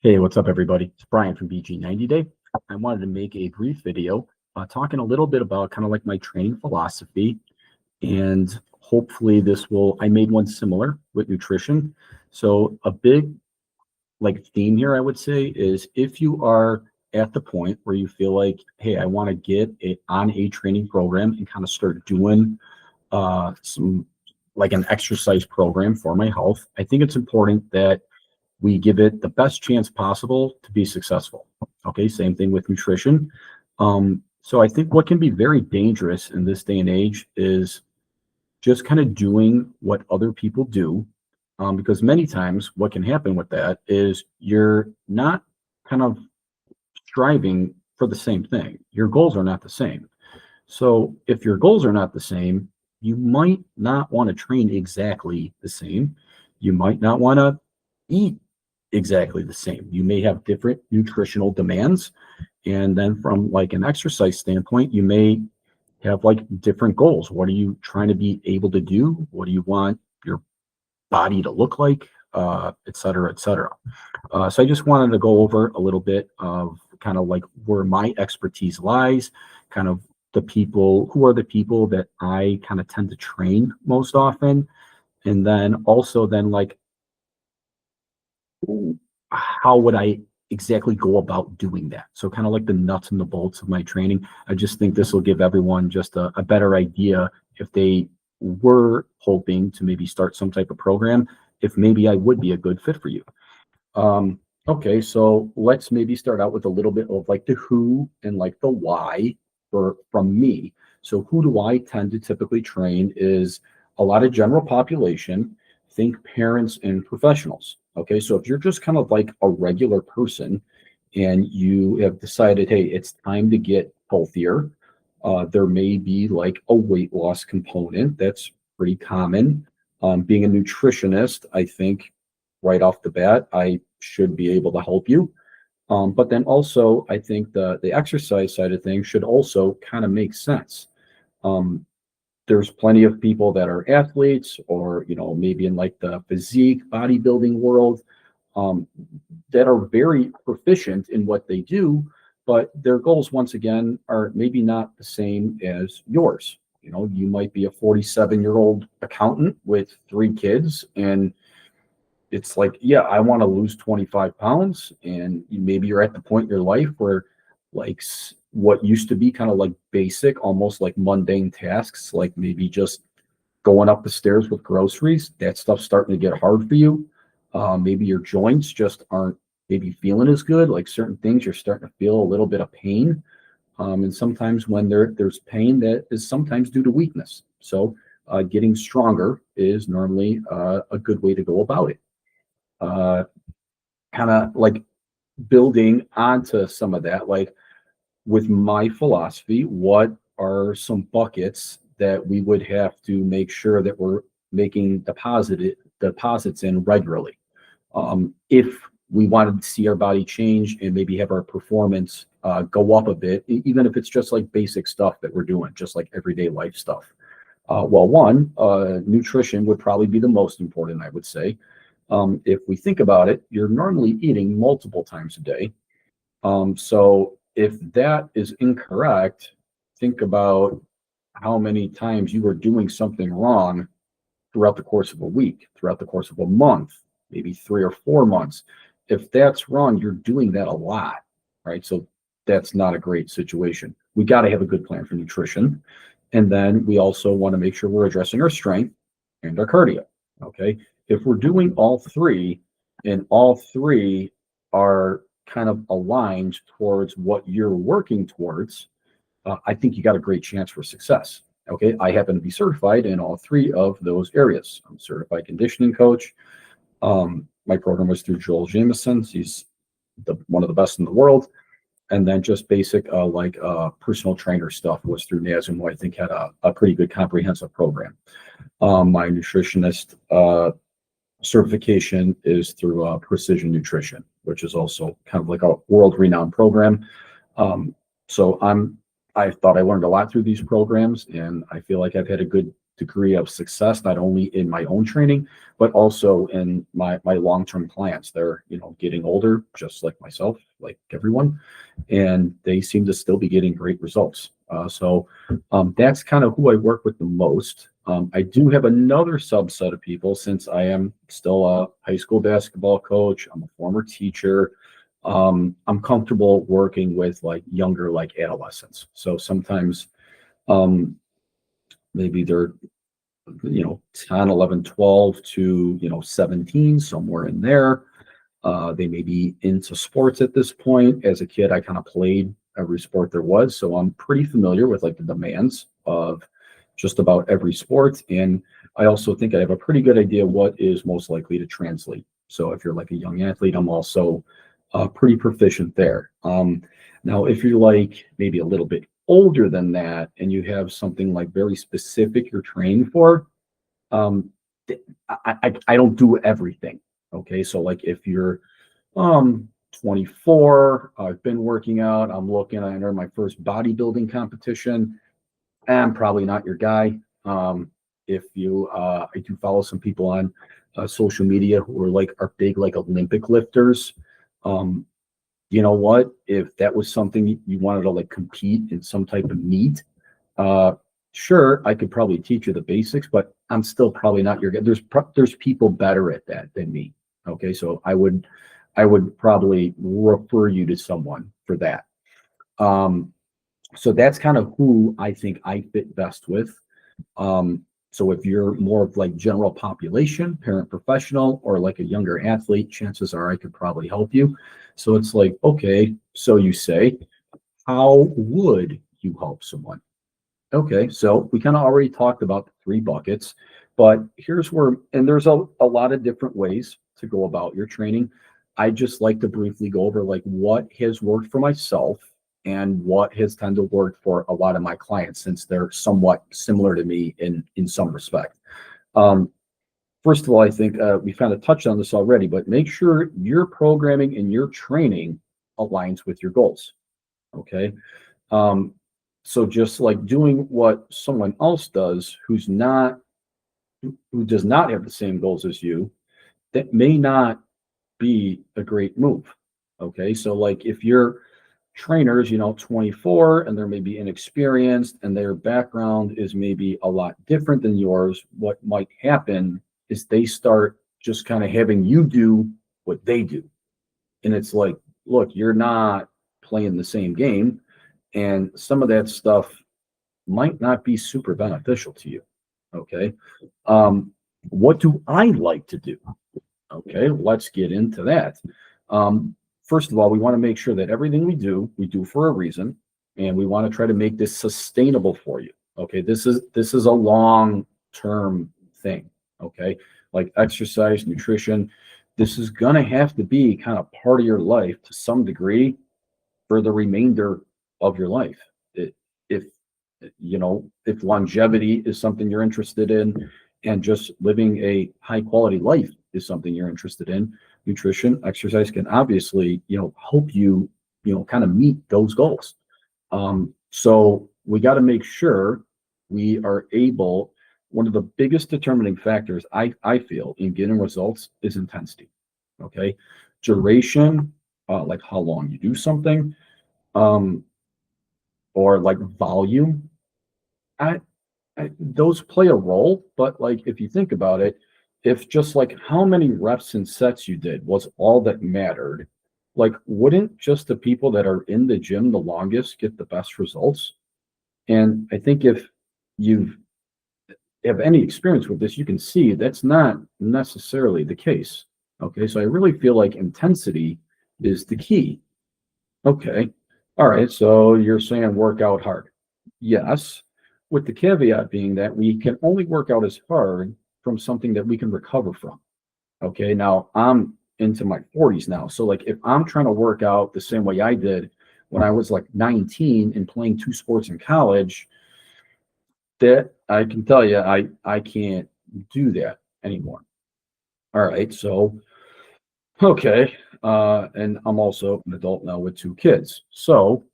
Hey, what's up, everybody? It's Brian from BG 90 Day. I wanted to make a brief video talking a little bit about kind of like my training philosophy, and hopefully I made one similar with nutrition. So a big like theme here, I would say, is if you are at the point where you feel like, hey, I want to get on a training program and kind of start doing some like an exercise program for my health, I think it's important that we give it the best chance possible to be successful. Okay, same thing with nutrition. So I think what can be very dangerous in this day and age is just kind of doing what other people do. Because many times what can happen with that is you're not kind of striving for the same thing. Your goals are not the same. So if your goals are not the same, you might not want to train exactly the same. You might not want to eat exactly the same. You may have different nutritional demands. And then from like an exercise standpoint, you may have like different goals. What are you trying to be able to do? What do you want your body to look like? Et cetera, et cetera. So I just wanted to go over a little bit of kind of like where my expertise lies, kind of who are the people that I kind of tend to train most often. And then also then like how would I exactly go about doing that? So kind of like the nuts and the bolts of my training. I just think this will give everyone just a better idea if they were hoping to maybe start some type of program, if maybe I would be a good fit for you. Okay, so let's maybe start out with a little bit of like the who and like the why from me. So who do I tend to typically train is a lot of general population, think parents and professionals. Okay, so if you're just kind of like a regular person and you have decided, hey, it's time to get healthier, there may be like a weight loss component that's pretty common. Being a nutritionist, I think right off the bat, I should be able to help you. But then also, I think the exercise side of things should also kind of make sense. Um, there's plenty of people that are athletes or, maybe in like the physique bodybuilding world, um, that are very proficient in what they do, but their goals, once again, are maybe not the same as yours. You might be a 47-year-old accountant with 3 kids, and it's like, yeah, I want to lose 25 pounds. And maybe you're at the point in your life where like what used to be kind of like basic, almost like mundane tasks, like maybe just going up the stairs with groceries, that stuff's starting to get hard for you. Maybe your joints just aren't maybe feeling as good. Like certain things, you're starting to feel a little bit of pain. And sometimes when there's pain, that is sometimes due to weakness. So getting stronger is normally a good way to go about it. Uh, kind of like building onto some of that, like with my philosophy, what are some buckets that we would have to make sure that we're making deposits in regularly? If we wanted to see our body change and maybe have our performance go up a bit, even if it's just like basic stuff that we're doing, just like everyday life stuff. Nutrition would probably be the most important, I would say. If we think about it, you're normally eating multiple times a day. So if that is incorrect, think about how many times you are doing something wrong throughout the course of a week, throughout the course of a month, maybe 3 or 4 months. If that's wrong, you're doing that a lot, right? So that's not a great situation. We got to have a good plan for nutrition. And then we also want to make sure we're addressing our strength and our cardio. Okay. If we're doing all three and all three are kind of aligned towards what you're working towards, I think you got a great chance for success. Okay. I happen to be certified in all three of those areas. I'm a certified conditioning coach. My program was through Joel Jamieson. He's one of the best in the world. And then just basic personal trainer stuff was through NASM, who I think had a pretty good comprehensive program. My nutritionist certification is through Precision Nutrition, which is also kind of like a world-renowned program. So I thought I learned a lot through these programs, and I feel like I've had a good degree of success, not only in my own training, but also in my long-term clients. They're, getting older, just like myself, like everyone, and they seem to still be getting great results. So that's kind of who I work with the most. I do have another subset of people, since I am still a high school basketball coach. I'm a former teacher. I'm comfortable working with like younger, like adolescents. So sometimes maybe they're 10, 11, 12 to 17, somewhere in there. They may be into sports at this point. As a kid, I kind of played every sport there was, so I'm pretty familiar with like the demands of just about every sport. And I also think I have a pretty good idea what is most likely to translate. So if you're like a young athlete, I'm also pretty proficient there. Now, if you're like maybe a little bit older than that and you have something like very specific you're training for, um, I don't do everything. Okay, so like if you're 24, I've been working out, I entered my first bodybuilding competition. I'm probably not your guy. If you, I do follow some people on social media who are big like Olympic lifters. Um, you know what? If that was something you wanted to like compete in some type of meet, uh, sure, I could probably teach you the basics, but I'm still probably not your guy. There's people better at that than me. Okay, so I would probably refer you to someone for that. Um, so that's kind of who I think I fit best with. So if you're more of like general population, parent professional, or like a younger athlete, chances are I could probably help you. So it's like, okay, so you say, how would you help someone? Okay, so we kind of already talked about the three buckets, but here's where, and there's a lot of different ways to go about your training. I just like to briefly go over like what has worked for myself and what has tended to work for a lot of my clients, since they're somewhat similar to me in some respect. Um, First of all, I think we kind of touched on this already, but make sure your programming and your training aligns with your goals. Okay. Um, so just like doing what someone else does who does not have the same goals as you, that may not be a great move. Okay. So like if your trainers, 24, and they're maybe inexperienced and their background is maybe a lot different than yours, what might happen is they start just kind of having you do what they do. And it's like, look, you're not playing the same game. And some of that stuff might not be super beneficial to you. Okay. Um, what do I like to do? Okay, let's get into that. First of all, we want to make sure that everything we do for a reason, and we want to try to make this sustainable for you. Okay, this is a long-term thing. Okay, like exercise, nutrition, this is gonna have to be kind of part of your life to some degree for the remainder of your life. If if longevity is something you're interested in, and just living a high quality life is something you're interested in, nutrition, exercise can obviously help you kind of meet those goals. So we got to make sure we are able. One of the biggest determining factors I feel in getting results is intensity. Okay, duration, like how long you do something, um, or like volume. I, those play a role, but like if you think about it, if just like how many reps and sets you did was all that mattered, like wouldn't just the people that are in the gym the longest get the best results? And I think if you have any experience with this, you can see that's not necessarily the case. Okay, so I really feel like intensity is the key. Okay. All right. So you're saying work out hard. Yes, with the caveat being that we can only work out as hard from something that we can recover from. Okay. Now I'm into my 40s now. So like if I'm trying to work out the same way I did when I was like 19 and playing two sports in college, that I can tell you I can't do that anymore. All right. So okay. And I'm also an adult now with two kids. So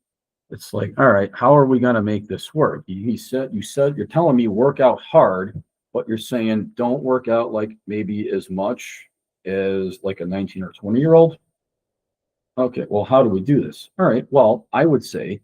It's like, all right, how are we going to make this work? You said you're telling me work out hard, but you're saying don't work out like maybe as much as like a 19 or 20-year-old. Okay, well, how do we do this? All right, well, I would say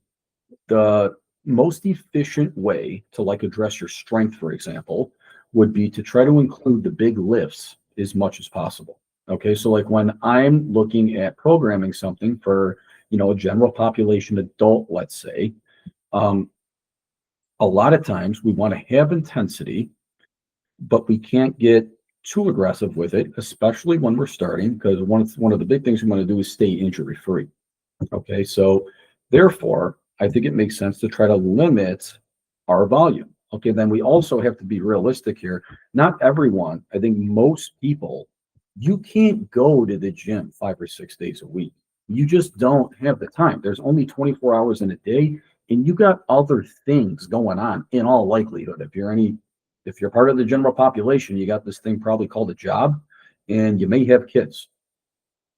the most efficient way to like address your strength, for example, would be to try to include the big lifts as much as possible. Okay, so like when I'm looking at programming something for, a general population adult, let's say, um, a lot of times we want to have intensity, but we can't get too aggressive with it, especially when we're starting, because one of the big things we want to do is stay injury free. Okay, so therefore, I think it makes sense to try to limit our volume. Okay, then we also have to be realistic here. Not everyone, I think most people, you can't go to the gym 5 or 6 days a week. You just don't have the time. There's only 24 hours in a day, and you got other things going on in all likelihood. If you're part of the general population, you got this thing probably called a job, and you may have kids.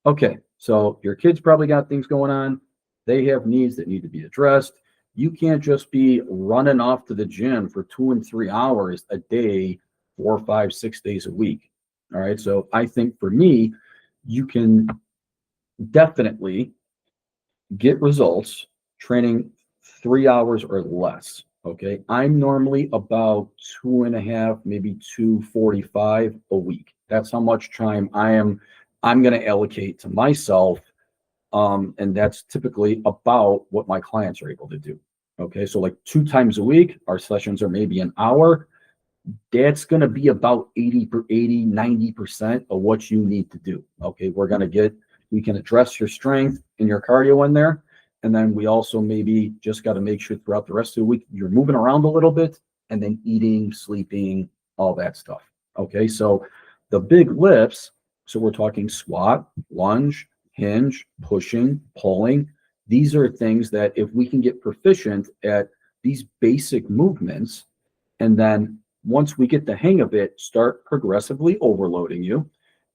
Okay, so your kids probably got things going on. They have needs that need to be addressed. You can't just be running off to the gym for 2 and 3 hours a day, 4, 5, 6 days a week. All right. So I think for me, you can definitely get results training 3 hours or less. Okay. I'm normally about 2.5, maybe 2:45 a week. That's how much time I'm going to allocate to myself. And that's typically about what my clients are able to do. Okay. So like 2 times a week, our sessions are maybe an hour. That's going to be about 90% of what you need to do. Okay. We can address your strength and your cardio in there. And then we also maybe just got to make sure throughout the rest of the week, you're moving around a little bit and then eating, sleeping, all that stuff. Okay. So the big lifts, so we're talking squat, lunge, hinge, pushing, pulling. These are things that if we can get proficient at these basic movements, and then once we get the hang of it, start progressively overloading you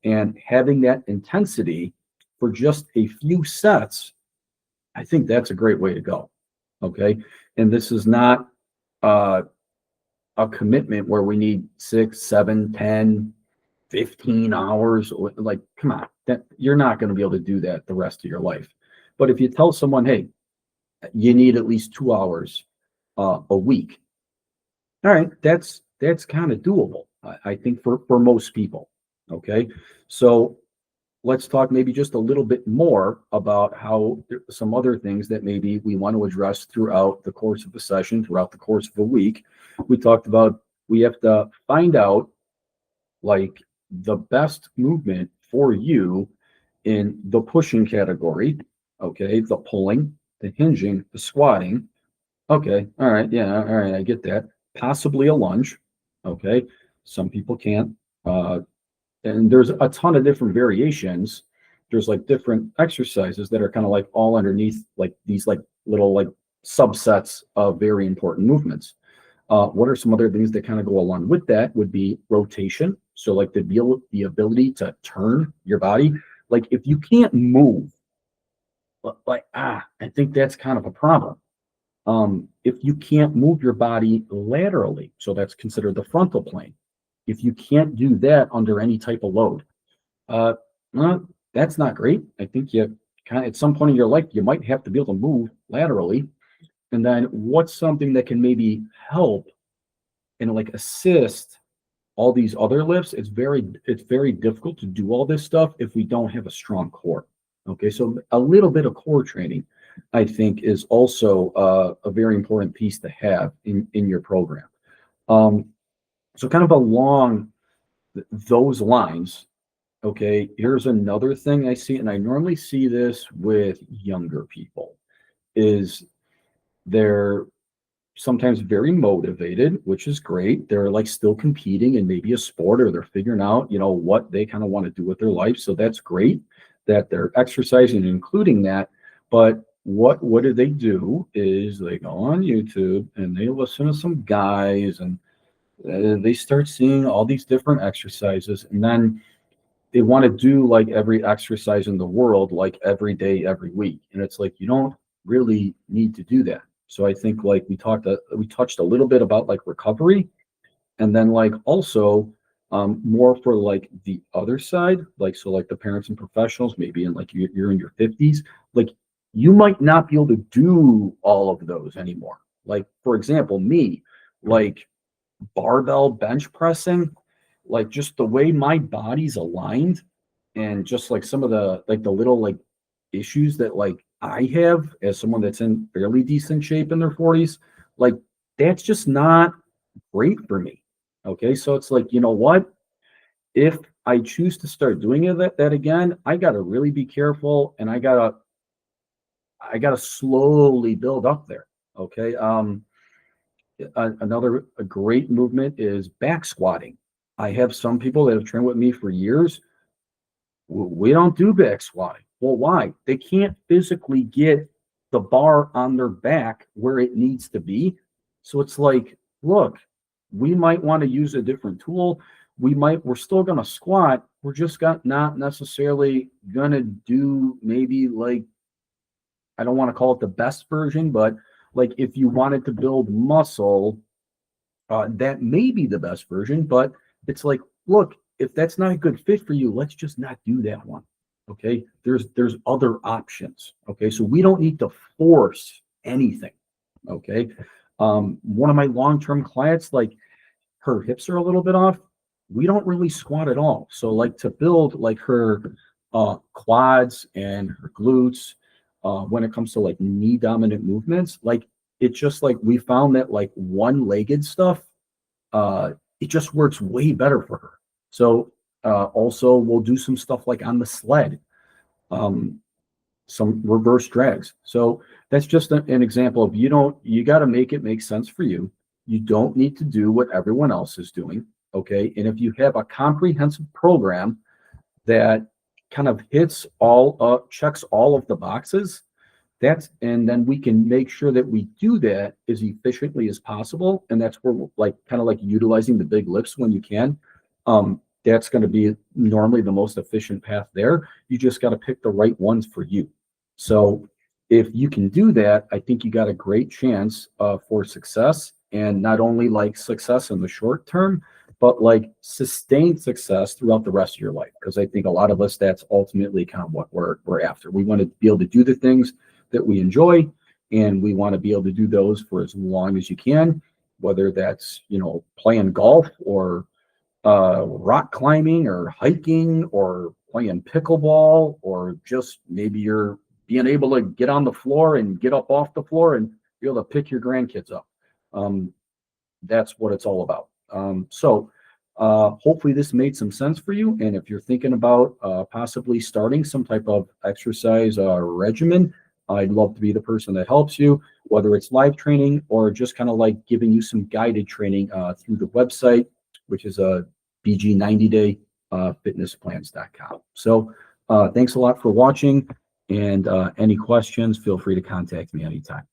and having that intensity for just a few sets, I think that's a great way to go. Okay. And this is not a commitment where we need 6, 7, 10, 15 hours. Like, come on, that you're not going to be able to do that the rest of your life. But if you tell someone, hey, you need at least 2 hours a week, all right, that's kind of doable, I think, for most people. Okay, so let's talk maybe just a little bit more about how some other things that maybe we want to address throughout the course of a session, throughout the course of a week. We talked about we have to find out like the best movement for you in the pushing category. Okay, the pulling, the hinging, the squatting. Okay, all right, yeah, all right, I get that. Possibly a lunge. Okay, some people can't. And there's a ton of different variations. There's like different exercises that are kind of like all underneath like these like little like subsets of very important movements. What are some other things that kind of go along with that would be rotation. So like the ability to turn your body. Like if you can't move, I think that's kind of a problem. If you can't move your body laterally, so that's considered the frontal plane. If you can't do that under any type of load, uh, well, that's not great. I think you kind of at some point in your life you might have to be able to move laterally. And then what's something that can maybe help and like assist all these other lifts? It's very difficult to do all this stuff if we don't have a strong core. Okay, so a little bit of core training, I think, is also a very important piece to have in your program. So kind of along those lines, okay, here's another thing I see, and I normally see this with younger people, is they're sometimes very motivated, which is great. They're like still competing in maybe a sport, or they're figuring out, what they kind of want to do with their life. So that's great that they're exercising and including that. But what do? Is they go on YouTube and they listen to some guys, and they start seeing all these different exercises, and then they want to do like every exercise in the world, like every day, every week. And it's like, really need to do that. So I think like we touched a little bit about like recovery, and then like also more for like the other side, like so like the parents and professionals, maybe in like you're in your 50s, like you might not be able to do all of those anymore. Like for example, me, like barbell bench pressing, like just the way my body's aligned and just like some of the like the little like issues that like I have as someone that's in fairly decent shape in their 40s, like that's just not great for me. Okay. So it's like, you know what? If I choose to start doing that again, I gotta really be careful and I gotta slowly build up there. Okay. Another a great movement is back squatting. I have some people that have trained with me for years. We don't do back squatting. Well, why? They can't physically get the bar on their back where it needs to be. So it's like, look, we might want to use a different tool. We're still going to squat. We're just not necessarily going to do maybe like, I don't want to call it the best version, but like if you wanted to build muscle, that may be the best version, but it's like, look, if that's not a good fit for you, let's just not do that one. Okay. There's other options. Okay. So we don't need to force anything. Okay. One of my long-term clients, like her hips are a little bit off. We don't really squat at all. So like to build like her quads and her glutes, when it comes to like knee dominant movements, like it's just like we found that like one-legged stuff, it just works way better for her. So also we'll do some stuff like on the sled, um, some reverse drags. So that's just an example of you got to make it make sense for you. You don't need to do what everyone else is doing. Okay. And if you have a comprehensive program that kind of checks all of the boxes, and then we can make sure that we do that as efficiently as possible. And that's where like kind of like utilizing the big lifts when you can. That's going to be normally the most efficient path there. You just got to pick the right ones for you. So if you can do that, I think you got a great chance for success, and not only like success in the short term, but like sustained success throughout the rest of your life. Because I think a lot of us, that's ultimately kind of what we're after. We want to be able to do the things that we enjoy, and we want to be able to do those for as long as you can, whether that's, playing golf or rock climbing or hiking or playing pickleball, or just maybe you're being able to get on the floor and get up off the floor and be able to pick your grandkids up. That's what it's all about. So hopefully this made some sense for you. And if you're thinking about possibly starting some type of exercise regimen, I'd love to be the person that helps you, whether it's live training or just kind of like giving you some guided training through the website, which is BG90day fitnessplans.com. So thanks a lot for watching, and any questions, feel free to contact me anytime.